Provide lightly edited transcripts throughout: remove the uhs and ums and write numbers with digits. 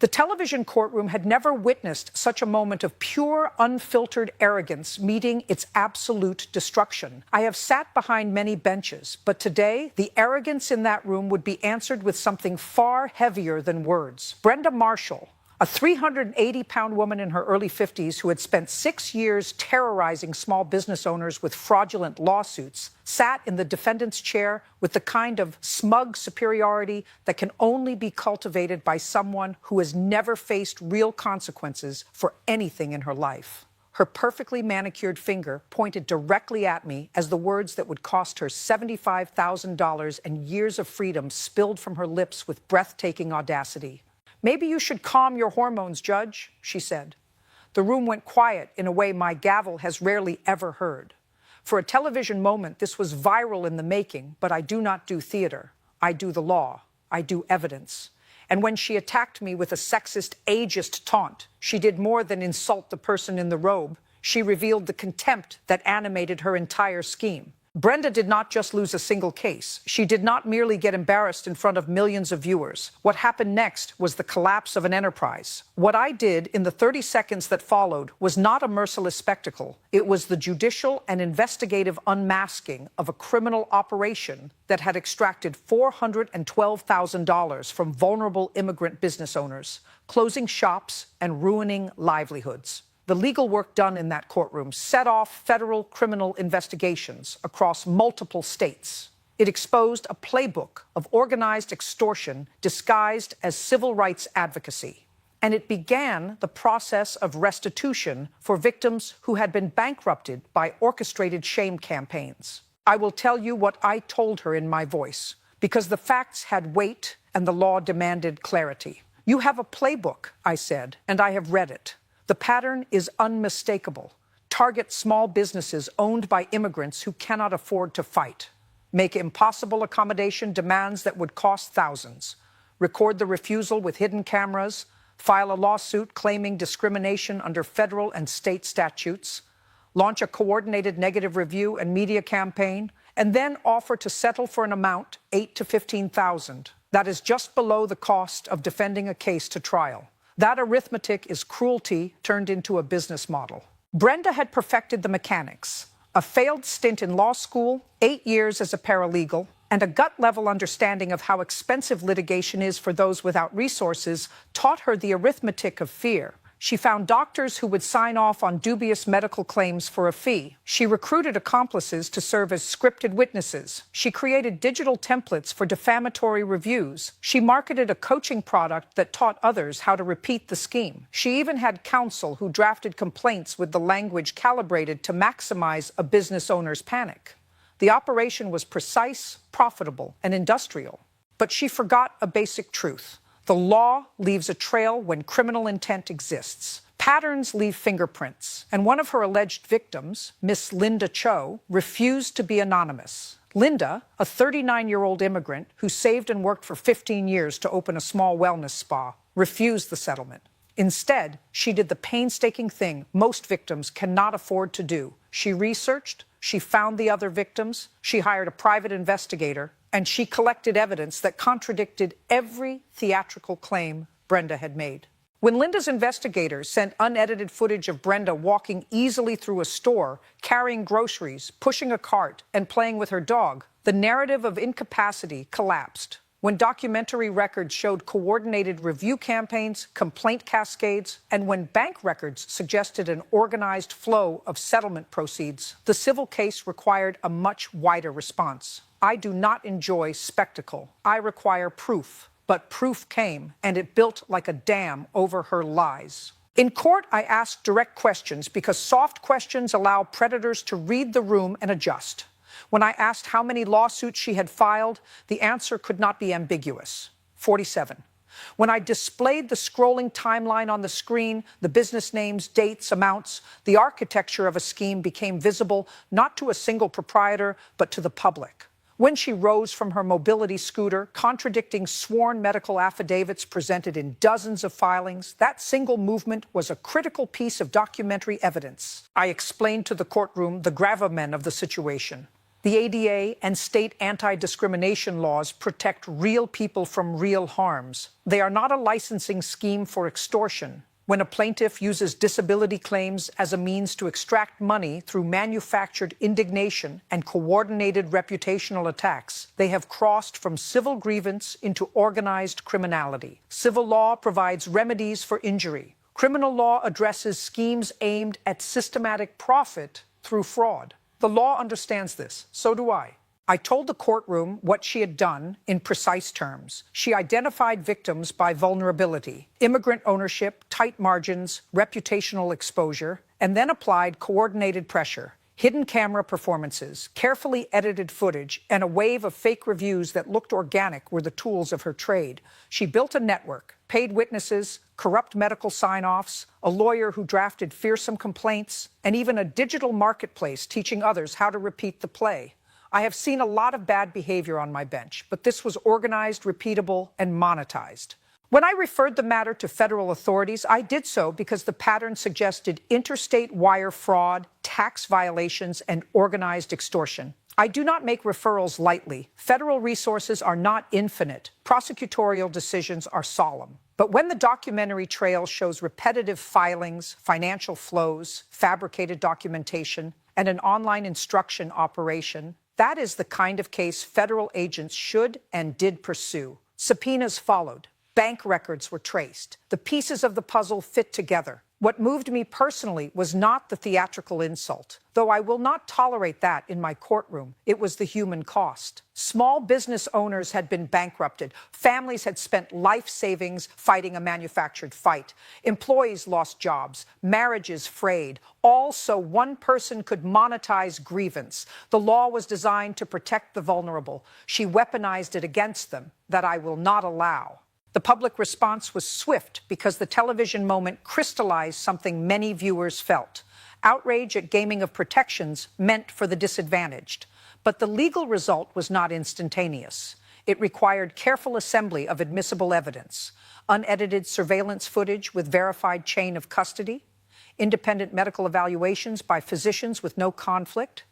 The television courtroom had never witnessed such a moment of pure, unfiltered arrogance meeting its absolute destruction. I have sat behind many benches, but today, the arrogance in that room would be answered with something far heavier than words. Brenda Marshall, a 380-pound woman in her early 50s who had spent 6 years terrorizing small business owners with fraudulent lawsuits, sat in the defendant's chair with the kind of smug superiority that can only be cultivated by someone who has never faced real consequences for anything in her life. Her perfectly manicured finger pointed directly at me as the words that would cost her $75,000 and years of freedom spilled from her lips with breathtaking audacity. "Maybe you should calm your hormones, Judge," she said. The room went quiet in a way my gavel has rarely ever heard. For a television moment, this was viral in the making, but I do not do theater. I do the law. I do evidence. And when she attacked me with a sexist, ageist taunt, she did more than insult the person in the robe. She revealed the contempt that animated her entire scheme. Brenda did not just lose a single case. She did not merely get embarrassed in front of millions of viewers. What happened next was the collapse of an enterprise. What I did in the 30 seconds that followed was not a merciless spectacle. It was the judicial and investigative unmasking of a criminal operation that had extracted $412,000 from vulnerable immigrant business owners, closing shops and ruining livelihoods. The legal work done in that courtroom set off federal criminal investigations across multiple states. It exposed a playbook of organized extortion disguised as civil rights advocacy. And it began the process of restitution for victims who had been bankrupted by orchestrated shame campaigns. I will tell you what I told her in my voice, because the facts had weight and the law demanded clarity. "You have a playbook," I said, "and I have read it. The pattern is unmistakable. Target small businesses owned by immigrants who cannot afford to fight. Make impossible accommodation demands that would cost thousands. Record the refusal with hidden cameras. File a lawsuit claiming discrimination under federal and state statutes. Launch a coordinated negative review and media campaign. And then offer to settle for an amount, $8,000 to $15,000. That is just below the cost of defending a case to trial. That arithmetic is cruelty turned into a business model." Brenda had perfected the mechanics. A failed stint in law school, 8 years as a paralegal, and a gut-level understanding of how expensive litigation is for those without resources taught her the arithmetic of fear. She found doctors who would sign off on dubious medical claims for a fee. She recruited accomplices to serve as scripted witnesses. She created digital templates for defamatory reviews. She marketed a coaching product that taught others how to repeat the scheme. She even had counsel who drafted complaints with the language calibrated to maximize a business owner's panic. The operation was precise, profitable, and industrial. But she forgot a basic truth. The law leaves a trail when criminal intent exists. Patterns leave fingerprints. And one of her alleged victims, Miss Linda Cho, refused to be anonymous. Linda, a 39-year-old immigrant who saved and worked for 15 years to open a small wellness spa, refused the settlement. Instead, she did the painstaking thing most victims cannot afford to do. She researched, she found the other victims, she hired a private investigator, and she collected evidence that contradicted every theatrical claim Brenda had made. When Linda's investigators sent unedited footage of Brenda walking easily through a store, carrying groceries, pushing a cart, and playing with her dog, the narrative of incapacity collapsed. When documentary records showed coordinated review campaigns, complaint cascades, and when bank records suggested an organized flow of settlement proceeds, the civil case required a much wider response. I do not enjoy spectacle. I require proof. But proof came, and it built like a dam over her lies. In court, I asked direct questions because soft questions allow predators to read the room and adjust. When I asked how many lawsuits she had filed, the answer could not be ambiguous. 47. When I displayed the scrolling timeline on the screen, the business names, dates, amounts, the architecture of a scheme became visible not to a single proprietor, but to the public. When she rose from her mobility scooter, contradicting sworn medical affidavits presented in dozens of filings, that single movement was a critical piece of documentary evidence. I explained to the courtroom the gravamen of the situation. The ADA and state anti-discrimination laws protect real people from real harms. They are not a licensing scheme for extortion. When a plaintiff uses disability claims as a means to extract money through manufactured indignation and coordinated reputational attacks, they have crossed from civil grievance into organized criminality. Civil law provides remedies for injury. Criminal law addresses schemes aimed at systematic profit through fraud. The law understands this. So do I. I told the courtroom what she had done in precise terms. She identified victims by vulnerability, immigrant ownership, tight margins, reputational exposure, and then applied coordinated pressure, hidden camera performances, carefully edited footage, and a wave of fake reviews that looked organic were the tools of her trade. She built a network, paid witnesses, corrupt medical sign-offs, a lawyer who drafted fearsome complaints, and even a digital marketplace teaching others how to repeat the play. I have seen a lot of bad behavior on my bench, but this was organized, repeatable, and monetized. When I referred the matter to federal authorities, I did so because the pattern suggested interstate wire fraud, tax violations, and organized extortion. I do not make referrals lightly. Federal resources are not infinite. Prosecutorial decisions are solemn. But when the documentary trail shows repetitive filings, financial flows, fabricated documentation, and an online instruction operation, that is the kind of case federal agents should and did pursue. Subpoenas followed. Bank records were traced. The pieces of the puzzle fit together. What moved me personally was not the theatrical insult, though I will not tolerate that in my courtroom. It was the human cost. Small business owners had been bankrupted. Families had spent life savings fighting a manufactured fight. Employees lost jobs. Marriages frayed. All so one person could monetize grievance. The law was designed to protect the vulnerable. She weaponized it against them. That I will not allow. The public response was swift because the television moment crystallized something many viewers felt. Outrage at gaming of protections meant for the disadvantaged. But the legal result was not instantaneous. It required careful assembly of admissible evidence, unedited surveillance footage with verified chain of custody, independent medical evaluations by physicians with no conflict,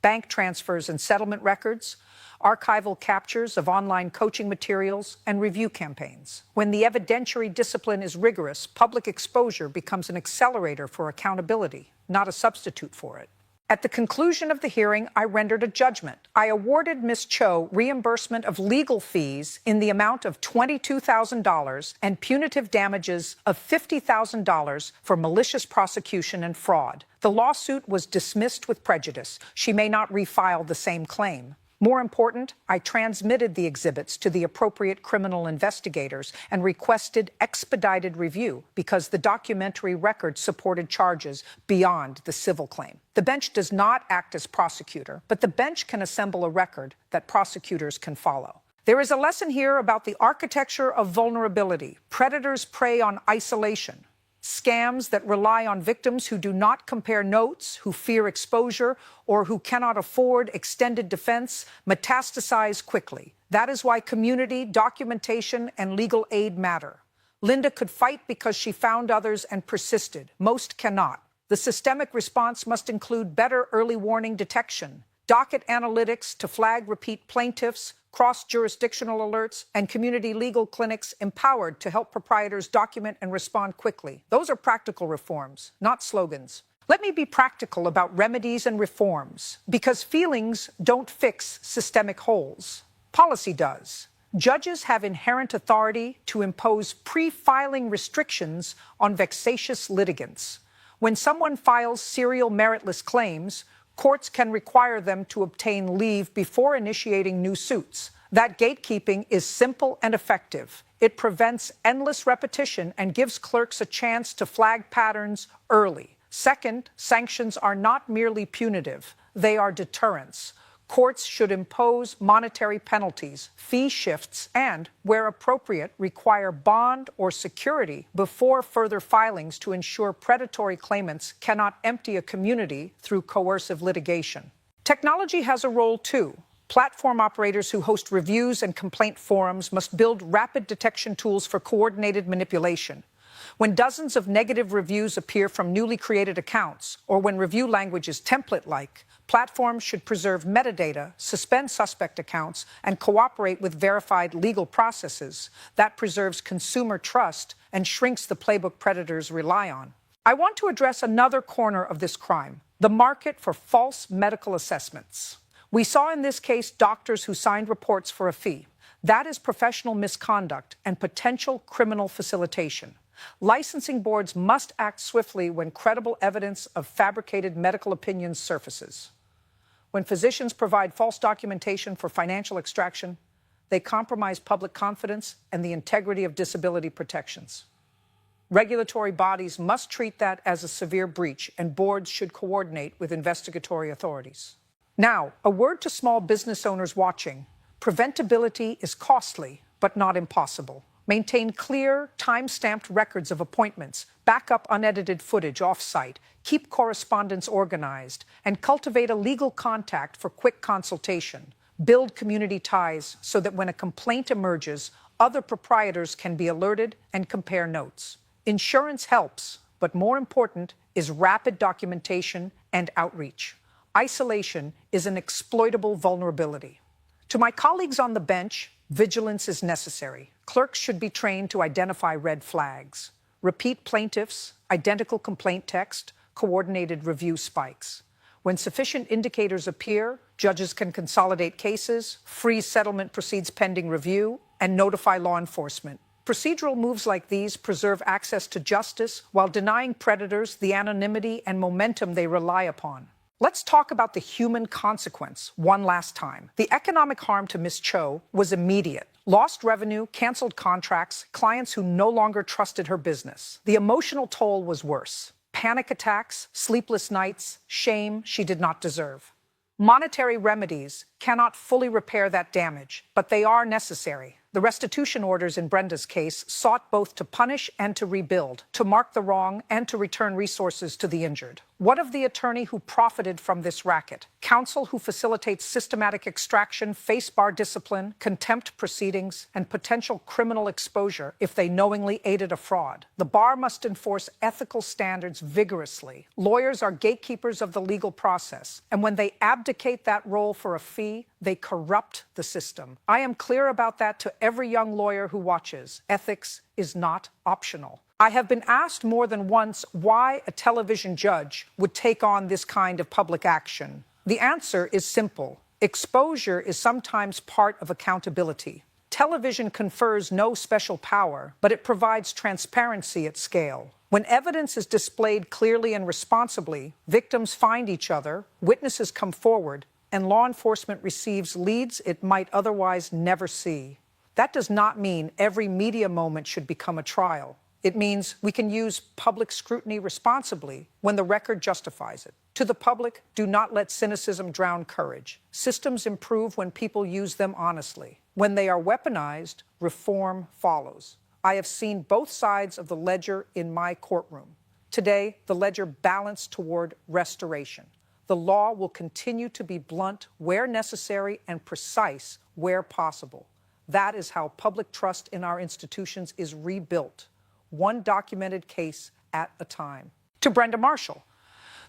bank transfers and settlement records, archival captures of online coaching materials, and review campaigns. When the evidentiary discipline is rigorous, public exposure becomes an accelerator for accountability, not a substitute for it. At the conclusion of the hearing, I rendered a judgment. I awarded Ms. Cho reimbursement of legal fees in the amount of $22,000 and punitive damages of $50,000 for malicious prosecution and fraud. The lawsuit was dismissed with prejudice. She may not refile the same claim. More important, I transmitted the exhibits to the appropriate criminal investigators and requested expedited review because the documentary record supported charges beyond the civil claim. The bench does not act as prosecutor, but the bench can assemble a record that prosecutors can follow. There is a lesson here about the architecture of vulnerability. Predators prey on isolation. Scams that rely on victims who do not compare notes, who fear exposure, or who cannot afford extended defense metastasize quickly. That is why community, documentation, and legal aid matter. Linda could fight because she found others and persisted. Most cannot. The systemic response must include better early warning detection, docket analytics to flag repeat plaintiffs, cross-jurisdictional alerts, and community legal clinics empowered to help proprietors document and respond quickly. Those are practical reforms, not slogans. Let me be practical about remedies and reforms, because feelings don't fix systemic holes. Policy does. Judges have inherent authority to impose pre-filing restrictions on vexatious litigants. When someone files serial meritless claims, courts can require them to obtain leave before initiating new suits. That gatekeeping is simple and effective. It prevents endless repetition and gives clerks a chance to flag patterns early. Second, sanctions are not merely punitive. They are deterrents. Courts should impose monetary penalties, fee shifts, and, where appropriate, require bond or security before further filings to ensure predatory claimants cannot empty a community through coercive litigation. Technology has a role, too. Platform operators who host reviews and complaint forums must build rapid detection tools for coordinated manipulation. When dozens of negative reviews appear from newly created accounts, or when review language is template-like, platforms should preserve metadata, suspend suspect accounts, and cooperate with verified legal processes. That preserves consumer trust and shrinks the playbook predators rely on. I want to address another corner of this crime: the market for false medical assessments. We saw in this case doctors who signed reports for a fee. That is professional misconduct and potential criminal facilitation. Licensing boards must act swiftly when credible evidence of fabricated medical opinions surfaces. When physicians provide false documentation for financial extraction, they compromise public confidence and the integrity of disability protections. Regulatory bodies must treat that as a severe breach, and boards should coordinate with investigatory authorities. Now, a word to small business owners watching. Preventability is costly, but not impossible. Maintain clear, time-stamped records of appointments, back up unedited footage off-site, keep correspondence organized, and cultivate a legal contact for quick consultation. Build community ties so that when a complaint emerges, other proprietors can be alerted and compare notes. Insurance helps, but more important is rapid documentation and outreach. Isolation is an exploitable vulnerability. To my colleagues on the bench, vigilance is necessary. Clerks should be trained to identify red flags. Repeat plaintiffs, identical complaint text, coordinated review spikes. When sufficient indicators appear, judges can consolidate cases, freeze settlement proceeds pending review, and notify law enforcement. Procedural moves like these preserve access to justice while denying predators the anonymity and momentum they rely upon. Let's talk about the human consequence one last time. The economic harm to Ms. Cho was immediate. Lost revenue, canceled contracts, clients who no longer trusted her business. The emotional toll was worse. Panic attacks, sleepless nights, shame she did not deserve. Monetary remedies cannot fully repair that damage, but they are necessary. The restitution orders in Brenda's case sought both to punish and to rebuild, to mark the wrong and to return resources to the injured. What of the attorney who profited from this racket? Counsel who facilitates systematic extraction, face bar discipline, contempt proceedings, and potential criminal exposure if they knowingly aided a fraud. The bar must enforce ethical standards vigorously. Lawyers are gatekeepers of the legal process, and when they abdicate that role for a fee, they corrupt the system. I am clear about that to every young lawyer who watches. Ethics is not optional. I have been asked more than once why a television judge would take on this kind of public action. The answer is simple. Exposure is sometimes part of accountability. Television confers no special power, but it provides transparency at scale. When evidence is displayed clearly and responsibly, victims find each other, witnesses come forward, and law enforcement receives leads it might otherwise never see. That does not mean every media moment should become a trial. It means we can use public scrutiny responsibly when the record justifies it. To the public, do not let cynicism drown courage. Systems improve when people use them honestly. When they are weaponized, reform follows. I have seen both sides of the ledger in my courtroom. Today, the ledger balanced toward restoration. The law will continue to be blunt where necessary and precise where possible. That is how public trust in our institutions is rebuilt, one documented case at a time. To Brenda Marshall,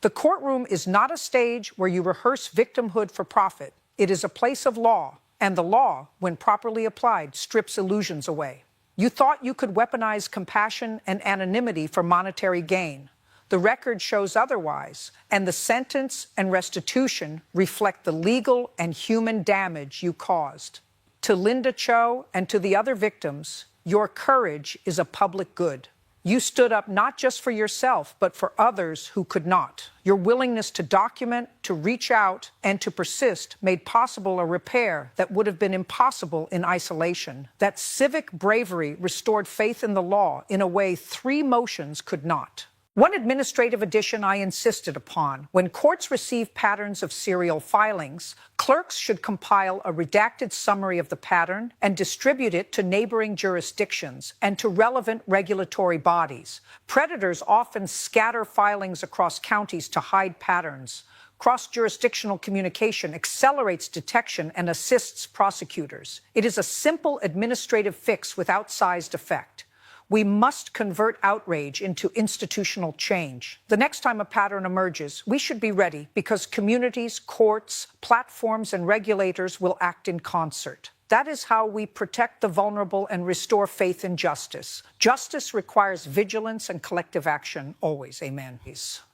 the courtroom is not a stage where you rehearse victimhood for profit. It is a place of law, and the law, when properly applied, strips illusions away. You thought you could weaponize compassion and anonymity for monetary gain. The record shows otherwise, and the sentence and restitution reflect the legal and human damage you caused. To Linda Cho and to the other victims, your courage is a public good. You stood up not just for yourself, but for others who could not. Your willingness to document, to reach out, and to persist made possible a repair that would have been impossible in isolation. That civic bravery restored faith in the law in a way 3 motions could not. One administrative addition I insisted upon: when courts receive patterns of serial filings, clerks should compile a redacted summary of the pattern and distribute it to neighboring jurisdictions and to relevant regulatory bodies. Predators often scatter filings across counties to hide patterns. Cross-jurisdictional communication accelerates detection and assists prosecutors. It is a simple administrative fix with outsized effect. We must convert outrage into institutional change. The next time a pattern emerges, we should be ready because communities, courts, platforms, and regulators will act in concert. That is how we protect the vulnerable and restore faith in justice. Justice requires vigilance and collective action, always. Amen. Peace.